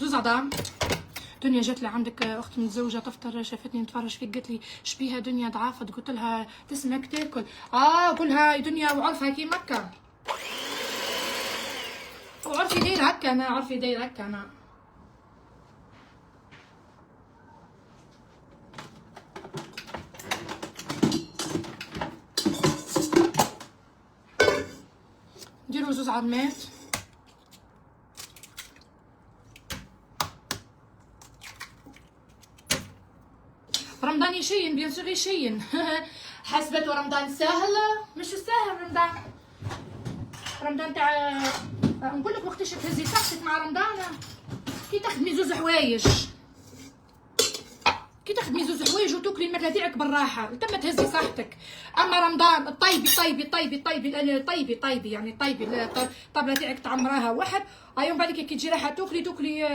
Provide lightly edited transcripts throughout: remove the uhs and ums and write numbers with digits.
زوز عظام. دنيا جات لي عندك اختي متزوجه تفطر، شافتني نتفرج فيك قالت لي شبيها دنيا ضعافت، قلت لها تسمك تاكل. قولها دنيا وعرفها كي مكه، وعرفي داير هكا انا، عرفي داير هكا انا. نديرو زوز عظمات. رمضان يشين بيان سور يشين. حسبته رمضان سهل؟ مش سهل رمضان. رمضان تاع نقول لك وقتاش تهزي صحتك مع رمضان، كي تخدمي زوز حوايج، كي تخدمي زوز حوايج وتاكلي الماكله تاعك بالراحه تما تهزي صحتك. اما رمضان طيبي طيبي طيبي طيبي طيبي طيبي يعني طيبي الطابله تاعك تعمراها واحد، ايوم بعد كي تجي رايحه تاكلي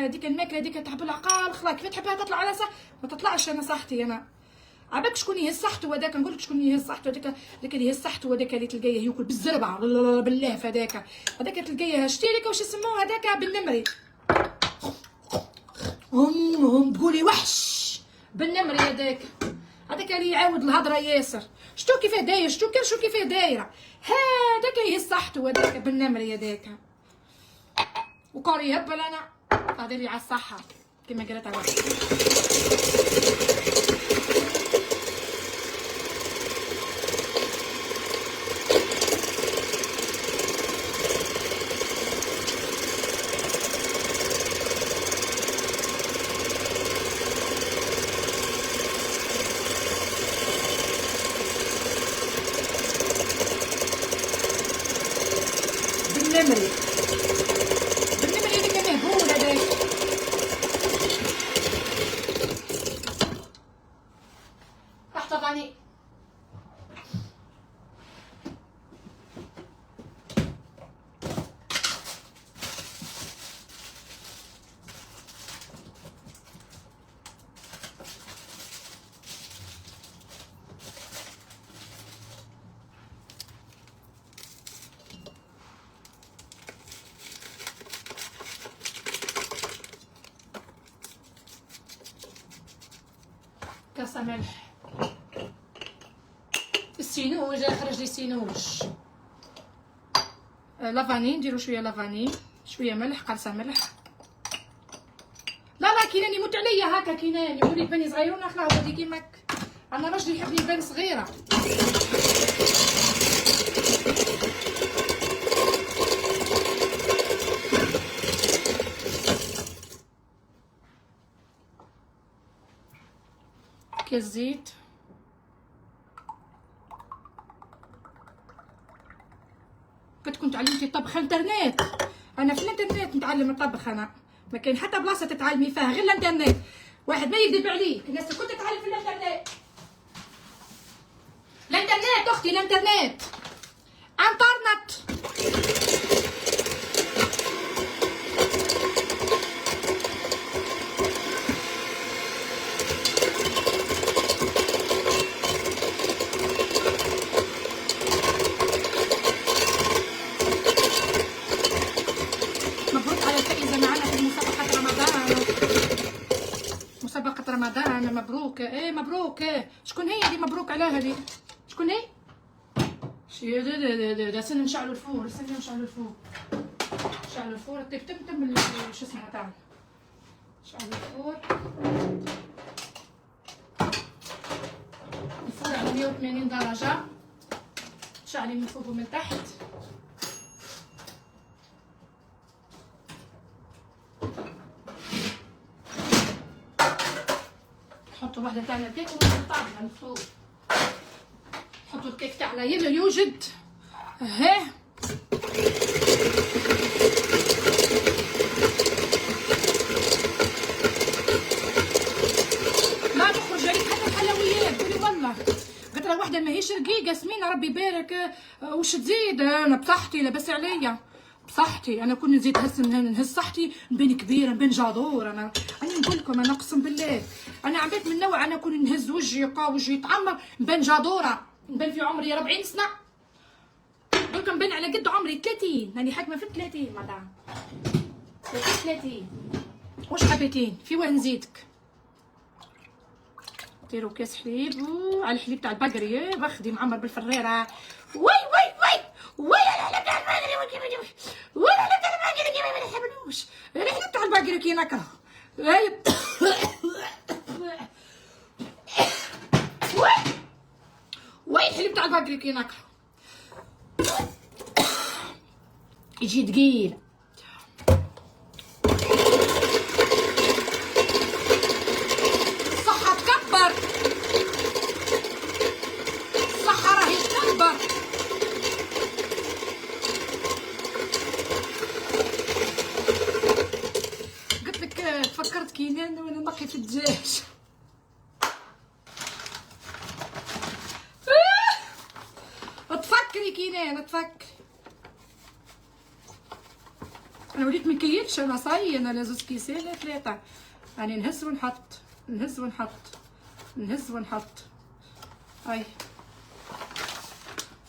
ديك الماكله ديك تحب العقال خلاص كيف تحبها تطلع على صح ما تطلعش. انا صحتي انا عباك شكون يهز صحته هذاك، نقول لك شكون يهز صحته هذاك، اللي يهز صحته هذاك اللي تلقايه ياكل بالزربه بالله هذاك تلقايه شتي لك واش يسموه هذاك بالنمري، هم تقولي وحش بالنمري هذاك اللي يعاود الهضره ياسر. شتو كيفاه داير، شتو كيفاه دايره، هذاك يهز صحته هذاك بالنمري هذاك. وكوري يهبل انا هذه على الصحه كما قالت واحد. بالنمري هذاك مهبول هذاك. احتضني كاسة ملح. السينوج خرج لي السينوج. لافاني نديرو شويه لافاني، شويه ملح، قرصه ملح. لا كاين اللي يموت عليا هكا، كاين اللي يقول لي باني صغير ونخلع ولدي كيماك. انا راجلي يحبني يبان صغيره. كاس زيت. كتكون تعلمتي الطبخ انترنت، انا في الانترنت نتعلم الطبخ، انا ما كاين حتى بلاصه تتعلمي فيها غير الانترنت. واحد ما يكذب عليك، الناس الكل تتعلم في الانترنت. الانترنت اختي، الانترنت انترنت. رمضان مبروك. مبروك. شكون هي اللي مبروك على هذه؟ شكون هي؟ دا سن نشعلوا الفور، نشعلوا الفور طيب تم شو اسمها تاع نشعلوا الفور على 180 درجة، تشعلي من فوق ومن تحت. نحطوا واحدة تاع الكيك ونطلعها من فوق. نحطوا الكيك تاعنا يوجد ها. لا تخرج عليك حتى الحلويات، قولي والله قلت لها واحدة ماهيش رقيقة سمينة ربي يبارك. وش تزيد؟ انا بصحتي لاباس عليا بصحتي، انا كون نزيد نهز صحتي نبان كبيره نبان جادور. انا نقول لكم انا اقسم بالله انا عبيت من نوع انا كون نهز وجهي يقا وجهي يتعمر نبان جادوره، نبان في عمري 40 سنه. دوكا نبان على قد عمري 30، راني حاكمه في 30 مدام 30. واش حبيتين في وين نزيدك؟ ديروا كاس حليب على الحليب تاع البقري باخدي معمر بالفريره. وي الحليب تاع البقري وي الحليب تاع البقري ما نحبلوش. الحليب تاع البقري كي نكره وي الحليب تاع البقري كي نكره يجي ثقيل. الصحة تكبر، الصحة راهي تكبر. قلت لك تفكرت كينان وانا نقي في الدجاج. تفكري كينان تفكري. انا وليت مكيفش، انا صاي انا لازوز كيسان ثلاثه راني نهز ونحط نهز ونحط نهز ونحط. هاي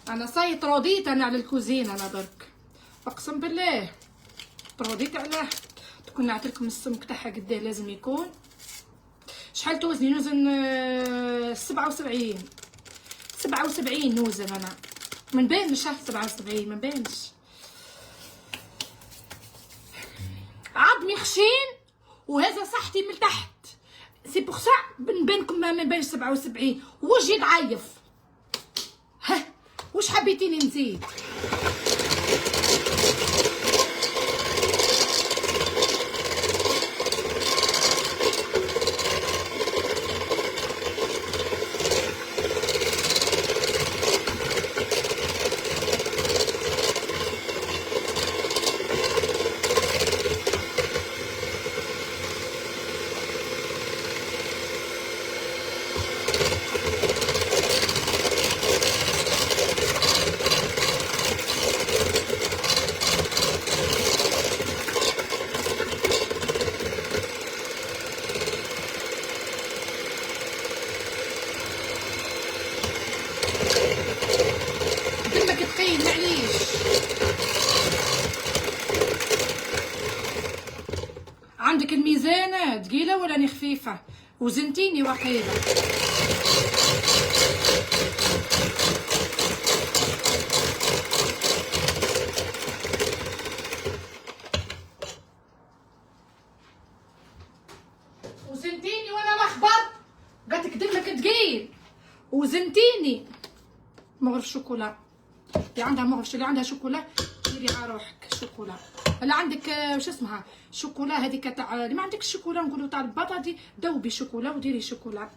انا صاي تروضيت انا على الكوزين. انا درك اقسم بالله تروضيت عليه. تكون نعطيلكم السمك تاعها قداه لازم يكون. شحال توزني؟ نوزن 77 نوزن انا. من بانش 77 من بانش. عظمي خشين وهذا صحتي من تحت. سي بوغ سا نبانكم ما بين 77. وجهي ضعيف. ها واش حبيتيني نزيد؟ دمك ثقيل معليش. عندك الميزان ثقيله ولا راني خفيفه؟ وزنتيني وقيله. وزنتيني وانا لخبط. قالت لك دمك ثقيل وزنتيني. مغرف شوكولا اللي عندها مغرف، اللي عندها شوكولا ديري على روحك شوكولا. اللي عندك واش اسمها شوكولا هذيك تاع اللي ما عندكش شوكولا نقولوا تاع البطاطي، ذوبي شوكولا وديري شوكولا.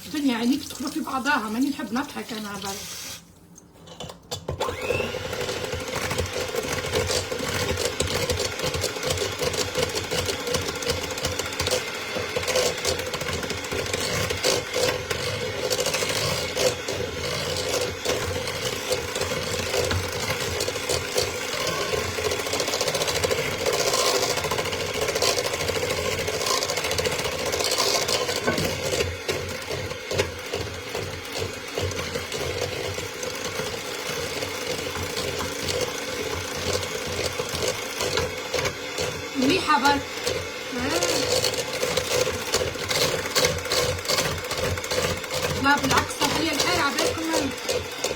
الدنيا عينيك تدخلوا في بعضها. ماني نحب نضحك انا برك. مليحه برك. لا بالعكس هي الحال عبالكم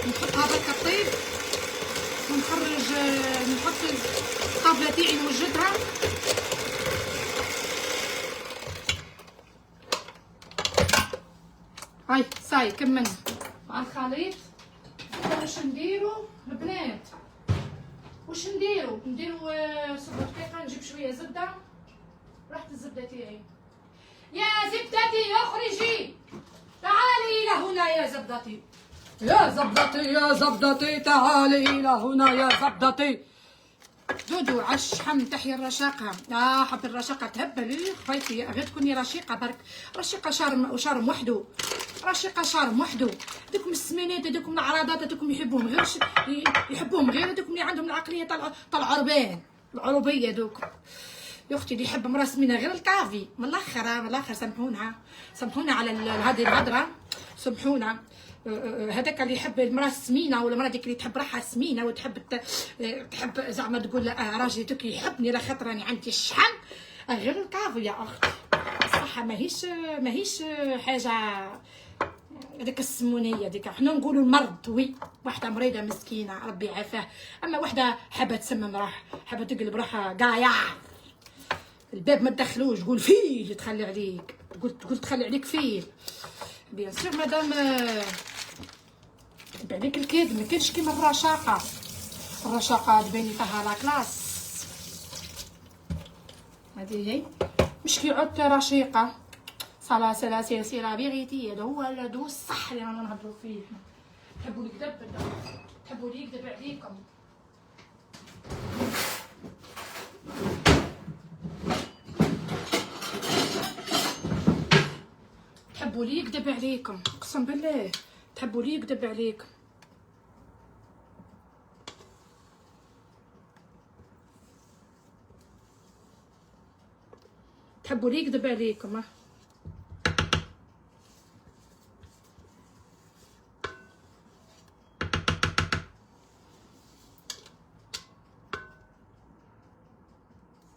نحطها برك طيب ونخرج نحط الطابله تاعي نوجدها. هاي صاي كملنا مع الخليط. واش نديرو البنات؟ واش نديرو؟ صبر دقيقه نجيب شويه زبده. راحت الزبده تاعي. يا زبدتي اخرجي تعالي الى هنا يا زبدتي. يا زبدتي يا زبدتي تعالي الى هنا يا زبدتي. دودو عش حم تحيا الرشاقه. حب الرشاقه تهبل خويتي غير تكوني رشيقه برك. رشيقه شرم وشرم وحده. رشيقه شرم وحده. دوكم السمينات هذوكم العراضات هذوكم يحبوهم غير يحبوهم غير هذوكم اللي عندهم العقليه تاع العربان العربيه دوك. يا اختي اللي يحب مرا سمينه غير الكافي من الاخر. من الاخر سامحونا على هذه الهضره. سامحونا. هذاك اللي يحب المراه السمينه، ولا المراه ديك اللي تحب روحها سمينه وتحب تحب زعما تقول راجلي دوك يحبني على خاطر راني عندي الشحم، غير الكافي يا اختي. الصحه ماهيش حاجه هذيك السمونيه ديك. حنا نقولوا المرض وي، واحده مريضه مسكينه ربي يعافاها، اما واحده حابه تسمم روحها، حابه تقلب روحها قايع، الباب ما تدخلوش، قول فيل تخلي عليك، قلت تخلي عليك فيل. بيان سور مادام عليك الكذب، ما كاينش كيما الرشاقه. الرشاقه تبيني فيها لا كلاس. هذه هي مش كيعود رشيقه. صلا سلا سي لا فيغيتي. هذا هو الصح اللي رانا نهضروا فيه. تحبوا الكذب، تحبوا لي يكذب عليكم. تحبوا لي يكذب عليكم، اقسم بالله تحبوا لي يكذب عليكم. تحبوا لي يكذب عليكم.